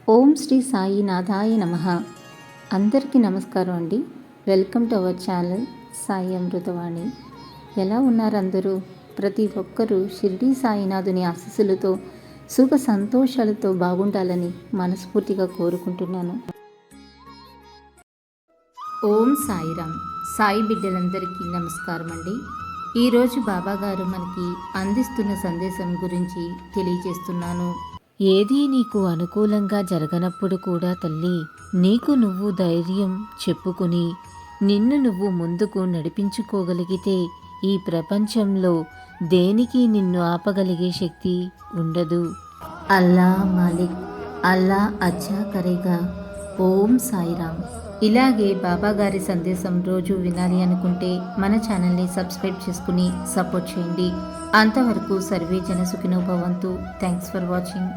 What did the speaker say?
ఓం శ్రీ సాయినాథాయ నమః. అందరికీ నమస్కారం అండి. Welcome to our channel Sai Amruthavani. ఎలా ఉన్నారు అందరూ? ప్రతి ఒక్కరూ షిరిడి సాయినాథుని ఆశీస్సులతో సుఖ సంతోషాలతో బాగుండాలని మనస్ఫూర్తిగా కోరుకుంటున్నాను. ఓం సాయిరామ్. సాయి బిడ్డలందరికీ నమస్కారం అండి. ఈరోజు బాబాగారు మనకి అందిస్తున్న సందేశం గురించి తెలియజేస్తున్నాను. ఏదీ నీకు అనుకూలంగా జరగనప్పుడు కూడా తల్లి, నీకు నువ్వు ధైర్యం చెప్పుకుని నిన్ను నువ్వు ముందుకు నడిపించుకోగలిగితే ఈ ప్రపంచంలో దేనికి నిన్ను ఆపగలిగే శక్తి ఉండదు. అల్లా మాలిక్, అల్లా అచ్చా కరేగా. ఓం సాయిరామ్. ఇలాగే బాబాగారి సందేశం రోజు వినాలి అనుకుంటే మన ఛానల్ని సబ్స్క్రైబ్ చేసుకుని సపోర్ట్ చేయండి. అంతవరకు సర్వే జన సుఖినో భవంతు. Thanks for watching.